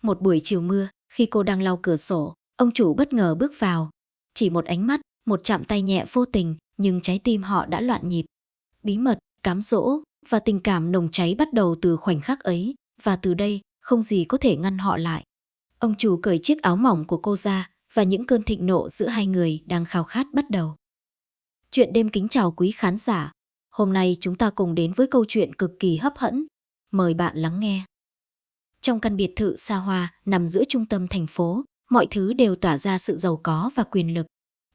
Một buổi chiều mưa, khi cô đang lau cửa sổ, ông chủ bất ngờ bước vào. Chỉ một ánh mắt, một chạm tay nhẹ vô tình, nhưng trái tim họ đã loạn nhịp. Bí mật, cám dỗ và tình cảm nồng cháy bắt đầu từ khoảnh khắc ấy, và từ đây, không gì có thể ngăn họ lại. Ông chủ cởi chiếc áo mỏng của cô ra, và những cơn thịnh nộ giữa hai người đang khao khát bắt đầu. Chuyện đêm kính chào quý khán giả. Hôm nay chúng ta cùng đến với câu chuyện cực kỳ hấp dẫn. Mời bạn lắng nghe. Trong căn biệt thự xa hoa nằm giữa trung tâm thành phố, mọi thứ đều tỏa ra sự giàu có và quyền lực.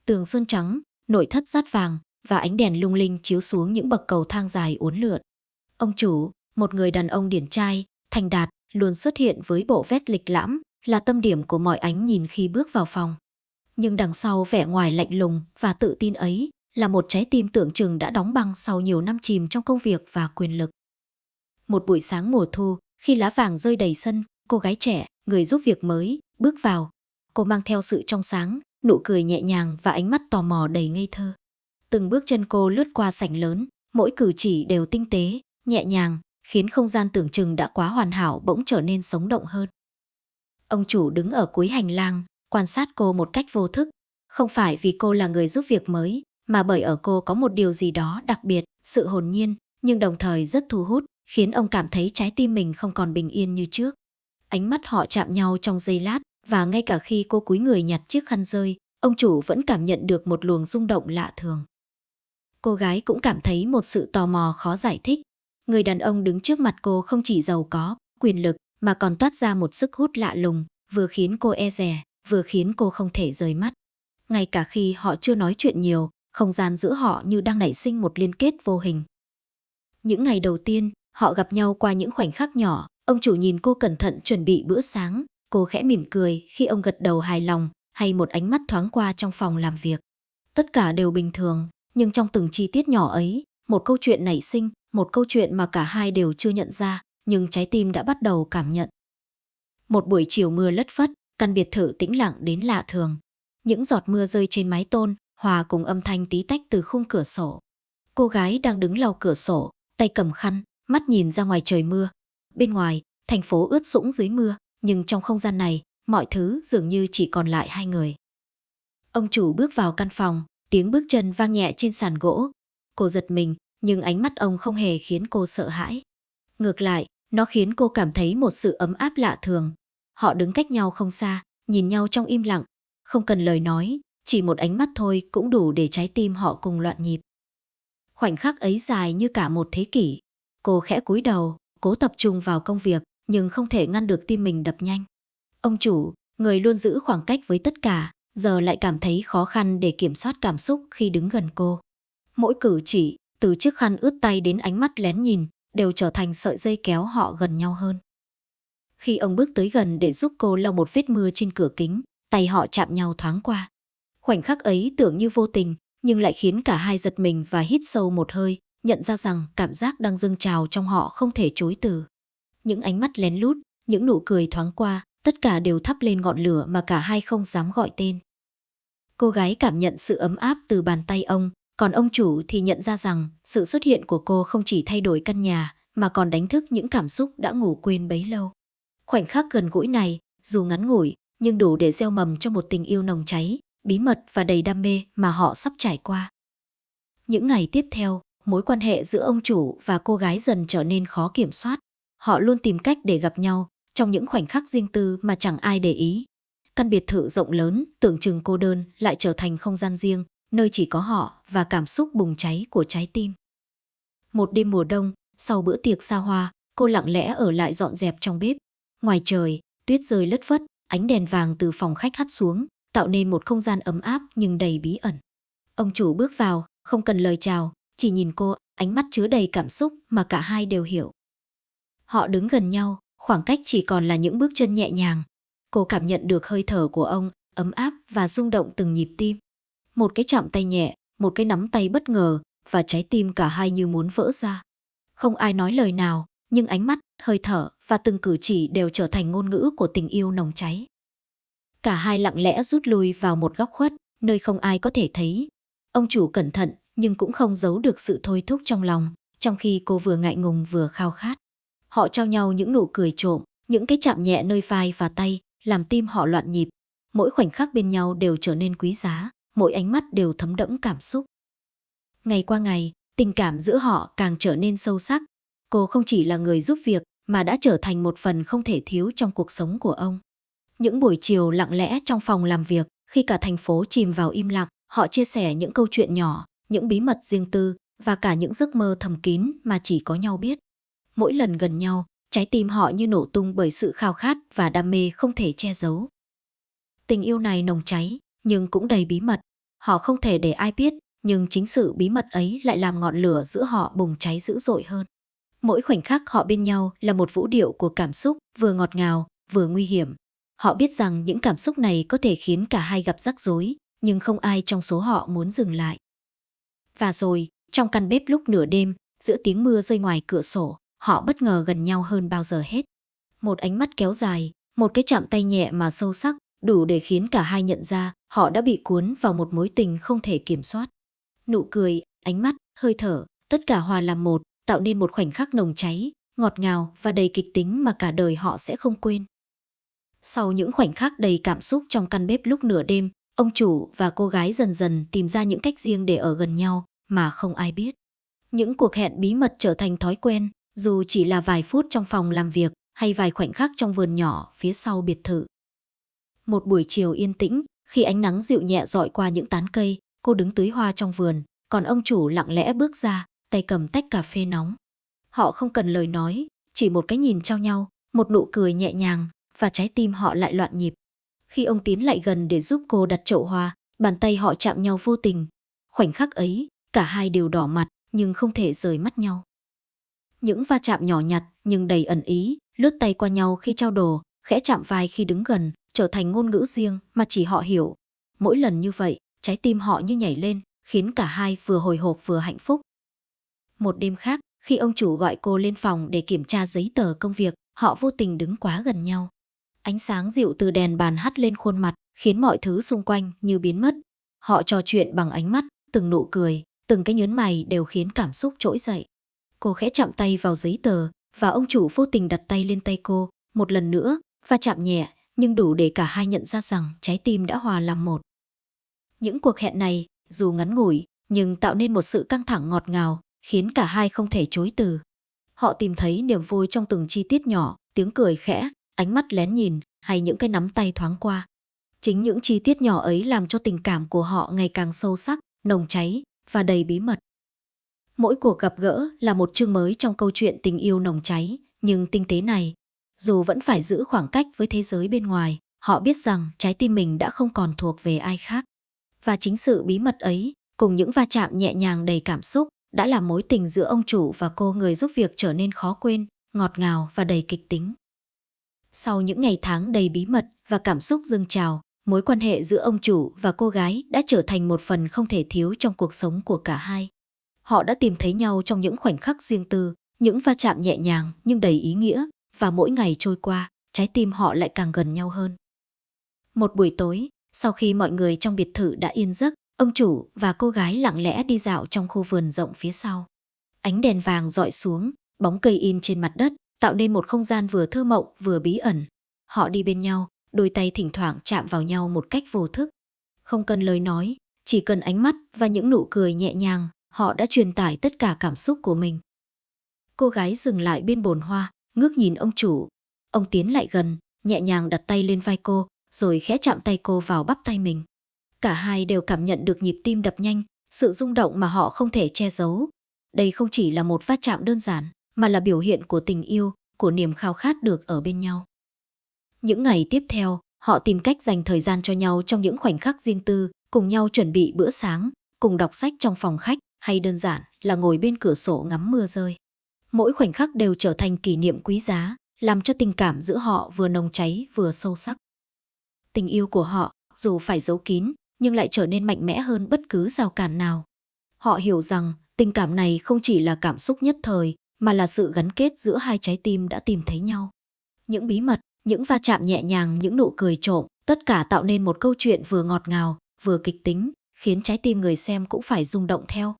Tường sơn trắng, nội thất dát vàng và ánh đèn lung linh chiếu xuống những bậc cầu thang dài uốn lượn. Ông chủ, một người đàn ông điển trai, thành đạt, luôn xuất hiện với bộ vest lịch lãm, là tâm điểm của mọi ánh nhìn khi bước vào phòng. Nhưng đằng sau vẻ ngoài lạnh lùng và tự tin ấy là một trái tim tưởng chừng đã đóng băng sau nhiều năm chìm trong công việc và quyền lực. Một buổi sáng mùa thu, khi lá vàng rơi đầy sân, cô gái trẻ, người giúp việc mới, bước vào. Cô mang theo sự trong sáng, nụ cười nhẹ nhàng và ánh mắt tò mò đầy ngây thơ. Từng bước chân cô lướt qua sảnh lớn, mỗi cử chỉ đều tinh tế, nhẹ nhàng, khiến không gian tưởng chừng đã quá hoàn hảo bỗng trở nên sống động hơn. Ông chủ đứng ở cuối hành lang, quan sát cô một cách vô thức. Không phải vì cô là người giúp việc mới, mà bởi ở cô có một điều gì đó đặc biệt, sự hồn nhiên, nhưng đồng thời rất thu hút, khiến ông cảm thấy trái tim mình không còn bình yên như trước. Ánh mắt họ chạm nhau trong giây lát, và ngay cả khi cô cúi người nhặt chiếc khăn rơi, ông chủ vẫn cảm nhận được một luồng rung động lạ thường. Cô gái cũng cảm thấy một sự tò mò khó giải thích. Người đàn ông đứng trước mặt cô không chỉ giàu có, quyền lực, mà còn toát ra một sức hút lạ lùng, vừa khiến cô e dè, vừa khiến cô không thể rời mắt. Ngay cả khi họ chưa nói chuyện nhiều, không gian giữa họ như đang nảy sinh một liên kết vô hình. Những ngày đầu tiên, họ gặp nhau qua những khoảnh khắc nhỏ. Ông chủ nhìn cô cẩn thận chuẩn bị bữa sáng, cô khẽ mỉm cười khi ông gật đầu hài lòng, hay một ánh mắt thoáng qua trong phòng làm việc. Tất cả đều bình thường, nhưng trong từng chi tiết nhỏ ấy, một câu chuyện nảy sinh, một câu chuyện mà cả hai đều chưa nhận ra, nhưng trái tim đã bắt đầu cảm nhận. Một buổi chiều mưa lất phất, căn biệt thự tĩnh lặng đến lạ thường. Những giọt mưa rơi trên mái tôn, hòa cùng âm thanh tí tách từ khung cửa sổ. Cô gái đang đứng lau cửa sổ, tay cầm khăn, mắt nhìn ra ngoài trời mưa. Bên ngoài, thành phố ướt sũng dưới mưa, nhưng trong không gian này, mọi thứ dường như chỉ còn lại hai người. Ông chủ bước vào căn phòng, tiếng bước chân vang nhẹ trên sàn gỗ. Cô giật mình, nhưng ánh mắt ông không hề khiến cô sợ hãi. Ngược lại, nó khiến cô cảm thấy một sự ấm áp lạ thường. Họ đứng cách nhau không xa, nhìn nhau trong im lặng. Không cần lời nói, chỉ một ánh mắt thôi cũng đủ để trái tim họ cùng loạn nhịp. Khoảnh khắc ấy dài như cả một thế kỷ. Cô khẽ cúi đầu, cố tập trung vào công việc, nhưng không thể ngăn được tim mình đập nhanh. Ông chủ, người luôn giữ khoảng cách với tất cả, giờ lại cảm thấy khó khăn để kiểm soát cảm xúc khi đứng gần cô. Mỗi cử chỉ, từ chiếc khăn ướt tay đến ánh mắt lén nhìn, đều trở thành sợi dây kéo họ gần nhau hơn. Khi ông bước tới gần để giúp cô lau một vết mưa trên cửa kính, tay họ chạm nhau thoáng qua. Khoảnh khắc ấy tưởng như vô tình, nhưng lại khiến cả hai giật mình và hít sâu một hơi, nhận ra rằng cảm giác đang dâng trào trong họ không thể chối từ. Những ánh mắt lén lút, những nụ cười thoáng qua, tất cả đều thắp lên ngọn lửa mà cả hai không dám gọi tên. Cô gái cảm nhận sự ấm áp từ bàn tay ông, còn ông chủ thì nhận ra rằng sự xuất hiện của cô không chỉ thay đổi căn nhà, mà còn đánh thức những cảm xúc đã ngủ quên bấy lâu. Khoảnh khắc gần gũi này, dù ngắn ngủi, nhưng đủ để gieo mầm cho một tình yêu nồng cháy, bí mật và đầy đam mê mà họ sắp trải qua. Những ngày tiếp theo, mối quan hệ giữa ông chủ và cô gái dần trở nên khó kiểm soát. Họ luôn tìm cách để gặp nhau, trong những khoảnh khắc riêng tư mà chẳng ai để ý. Căn biệt thự rộng lớn, tưởng chừng cô đơn, lại trở thành không gian riêng, nơi chỉ có họ và cảm xúc bùng cháy của trái tim. Một đêm mùa đông, sau bữa tiệc xa hoa, cô lặng lẽ ở lại dọn dẹp trong bếp. Ngoài trời, tuyết rơi lất phất, ánh đèn vàng từ phòng khách hắt xuống, tạo nên một không gian ấm áp nhưng đầy bí ẩn. Ông chủ bước vào, không cần lời chào, chỉ nhìn cô, ánh mắt chứa đầy cảm xúc mà cả hai đều hiểu. Họ đứng gần nhau, khoảng cách chỉ còn là những bước chân nhẹ nhàng. Cô cảm nhận được hơi thở của ông, ấm áp và rung động từng nhịp tim. Một cái chạm tay nhẹ, một cái nắm tay bất ngờ, và trái tim cả hai như muốn vỡ ra. Không ai nói lời nào, nhưng ánh mắt, hơi thở và từng cử chỉ đều trở thành ngôn ngữ của tình yêu nồng cháy. Cả hai lặng lẽ rút lui vào một góc khuất, nơi không ai có thể thấy. Ông chủ cẩn thận, nhưng cũng không giấu được sự thôi thúc trong lòng, trong khi cô vừa ngại ngùng vừa khao khát. Họ trao nhau những nụ cười trộm, Những cái chạm nhẹ nơi vai và tay làm tim họ loạn nhịp. Mỗi khoảnh khắc bên nhau đều trở nên quý giá, mỗi ánh mắt đều thấm đẫm cảm xúc. Ngày qua ngày, tình cảm giữa họ càng trở nên sâu sắc. Cô không chỉ là người giúp việc mà đã trở thành một phần không thể thiếu trong cuộc sống của ông. Những buổi chiều lặng lẽ trong phòng làm việc, khi cả thành phố chìm vào im lặng, họ chia sẻ những câu chuyện nhỏ, những bí mật riêng tư và cả những giấc mơ thầm kín mà chỉ có nhau biết. Mỗi lần gần nhau, trái tim họ như nổ tung bởi sự khao khát và đam mê không thể che giấu. Tình yêu này nồng cháy, nhưng cũng đầy bí mật. Họ không thể để ai biết, nhưng chính sự bí mật ấy lại làm ngọn lửa giữa họ bùng cháy dữ dội hơn. Mỗi khoảnh khắc họ bên nhau là một vũ điệu của cảm xúc, vừa ngọt ngào, vừa nguy hiểm. Họ biết rằng những cảm xúc này có thể khiến cả hai gặp rắc rối, nhưng không ai trong số họ muốn dừng lại. Và rồi, trong căn bếp lúc nửa đêm, giữa tiếng mưa rơi ngoài cửa sổ, họ bất ngờ gần nhau hơn bao giờ hết. Một ánh mắt kéo dài, một cái chạm tay nhẹ mà sâu sắc, đủ để khiến cả hai nhận ra họ đã bị cuốn vào một mối tình không thể kiểm soát. Nụ cười, ánh mắt, hơi thở, tất cả hòa làm một, tạo nên một khoảnh khắc nồng cháy, ngọt ngào và đầy kịch tính mà cả đời họ sẽ không quên. Sau những khoảnh khắc đầy cảm xúc trong căn bếp lúc nửa đêm, ông chủ và cô gái dần dần tìm ra những cách riêng để ở gần nhau mà không ai biết. Những cuộc hẹn bí mật trở thành thói quen, dù chỉ là vài phút trong phòng làm việc hay vài khoảnh khắc trong vườn nhỏ phía sau biệt thự. Một buổi chiều yên tĩnh, khi ánh nắng dịu nhẹ dọi qua những tán cây, cô đứng tưới hoa trong vườn, còn ông chủ lặng lẽ bước ra, tay cầm tách cà phê nóng. Họ không cần lời nói, chỉ một cái nhìn trao nhau, một nụ cười nhẹ nhàng, và trái tim họ lại loạn nhịp. Khi ông tiến lại gần để giúp cô đặt chậu hoa, bàn tay họ chạm nhau vô tình. Khoảnh khắc ấy, cả hai đều đỏ mặt, nhưng không thể rời mắt nhau. Những va chạm nhỏ nhặt nhưng đầy ẩn ý, lướt tay qua nhau khi trao đồ, khẽ chạm vai khi đứng gần, trở thành ngôn ngữ riêng mà chỉ họ hiểu. Mỗi lần như vậy, trái tim họ như nhảy lên, khiến cả hai vừa hồi hộp vừa hạnh phúc. Một đêm khác, khi ông chủ gọi cô lên phòng để kiểm tra giấy tờ công việc, họ vô tình đứng quá gần nhau. Ánh sáng dịu từ đèn bàn hắt lên khuôn mặt, khiến mọi thứ xung quanh như biến mất. Họ trò chuyện bằng ánh mắt, từng nụ cười, từng cái nhớn mày đều khiến cảm xúc trỗi dậy. Cô khẽ chạm tay vào giấy tờ, và ông chủ vô tình đặt tay lên tay cô, một lần nữa, và chạm nhẹ, nhưng đủ để cả hai nhận ra rằng trái tim đã hòa làm một. Những cuộc hẹn này, dù ngắn ngủi, nhưng tạo nên một sự căng thẳng ngọt ngào, khiến cả hai không thể chối từ. Họ tìm thấy niềm vui trong từng chi tiết nhỏ, tiếng cười khẽ, ánh mắt lén nhìn, hay những cái nắm tay thoáng qua. Chính những chi tiết nhỏ ấy làm cho tình cảm của họ ngày càng sâu sắc, nồng cháy và đầy bí mật. Mỗi cuộc gặp gỡ là một chương mới trong câu chuyện tình yêu nồng cháy, nhưng tinh tế này, dù vẫn phải giữ khoảng cách với thế giới bên ngoài, họ biết rằng trái tim mình đã không còn thuộc về ai khác. Và chính sự bí mật ấy, cùng những va chạm nhẹ nhàng đầy cảm xúc, đã làm mối tình giữa ông chủ và cô người giúp việc trở nên khó quên, ngọt ngào và đầy kịch tính. Sau những ngày tháng đầy bí mật và cảm xúc dâng trào, mối quan hệ giữa ông chủ và cô gái đã trở thành một phần không thể thiếu trong cuộc sống của cả hai. Họ đã tìm thấy nhau trong những khoảnh khắc riêng tư, những va chạm nhẹ nhàng nhưng đầy ý nghĩa, và mỗi ngày trôi qua, trái tim họ lại càng gần nhau hơn. Một buổi tối, sau khi mọi người trong biệt thự đã yên giấc, ông chủ và cô gái lặng lẽ đi dạo trong khu vườn rộng phía sau. Ánh đèn vàng rọi xuống, bóng cây in trên mặt đất, tạo nên một không gian vừa thơ mộng vừa bí ẩn. Họ đi bên nhau, đôi tay thỉnh thoảng chạm vào nhau một cách vô thức. Không cần lời nói, chỉ cần ánh mắt và những nụ cười nhẹ nhàng, họ đã truyền tải tất cả cảm xúc của mình. Cô gái dừng lại bên bồn hoa, ngước nhìn ông chủ. Ông tiến lại gần, nhẹ nhàng đặt tay lên vai cô, rồi khẽ chạm tay cô vào bắp tay mình. Cả hai đều cảm nhận được nhịp tim đập nhanh, sự rung động mà họ không thể che giấu. Đây không chỉ là một va chạm đơn giản, mà là biểu hiện của tình yêu, của niềm khao khát được ở bên nhau. Những ngày tiếp theo, họ tìm cách dành thời gian cho nhau trong những khoảnh khắc riêng tư, cùng nhau chuẩn bị bữa sáng, cùng đọc sách trong phòng khách, hay đơn giản là ngồi bên cửa sổ ngắm mưa rơi. Mỗi khoảnh khắc đều trở thành kỷ niệm quý giá, làm cho tình cảm giữa họ vừa nồng cháy vừa sâu sắc. Tình yêu của họ, dù phải giấu kín, nhưng lại trở nên mạnh mẽ hơn bất cứ rào cản nào. Họ hiểu rằng tình cảm này không chỉ là cảm xúc nhất thời, mà là sự gắn kết giữa hai trái tim đã tìm thấy nhau. Những bí mật, những va chạm nhẹ nhàng, những nụ cười trộm, tất cả tạo nên một câu chuyện vừa ngọt ngào, vừa kịch tính, khiến trái tim người xem cũng phải rung động theo.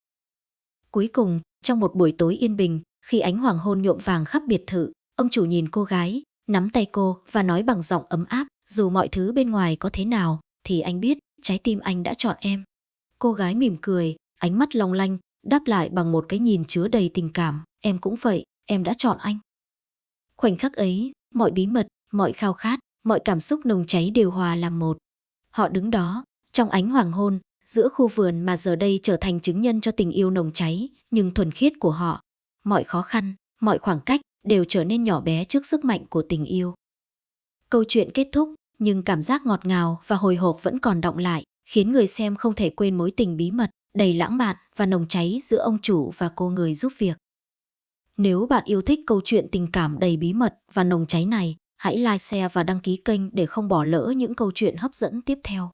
Cuối cùng, trong một buổi tối yên bình, khi ánh hoàng hôn nhuộm vàng khắp biệt thự, ông chủ nhìn cô gái, nắm tay cô và nói bằng giọng ấm áp, dù mọi thứ bên ngoài có thế nào, thì anh biết, trái tim anh đã chọn em. Cô gái mỉm cười, ánh mắt long lanh, đáp lại bằng một cái nhìn chứa đầy tình cảm, em cũng vậy, em đã chọn anh. Khoảnh khắc ấy, mọi bí mật, mọi khao khát, mọi cảm xúc nồng cháy đều hòa làm một. Họ đứng đó, trong ánh hoàng hôn, giữa khu vườn mà giờ đây trở thành chứng nhân cho tình yêu nồng cháy, nhưng thuần khiết của họ. Mọi khó khăn, mọi khoảng cách đều trở nên nhỏ bé trước sức mạnh của tình yêu. Câu chuyện kết thúc, nhưng cảm giác ngọt ngào và hồi hộp vẫn còn đọng lại, khiến người xem không thể quên mối tình bí mật, đầy lãng mạn và nồng cháy giữa ông chủ và cô người giúp việc. Nếu bạn yêu thích câu chuyện tình cảm đầy bí mật và nồng cháy này, hãy like, share và đăng ký kênh để không bỏ lỡ những câu chuyện hấp dẫn tiếp theo.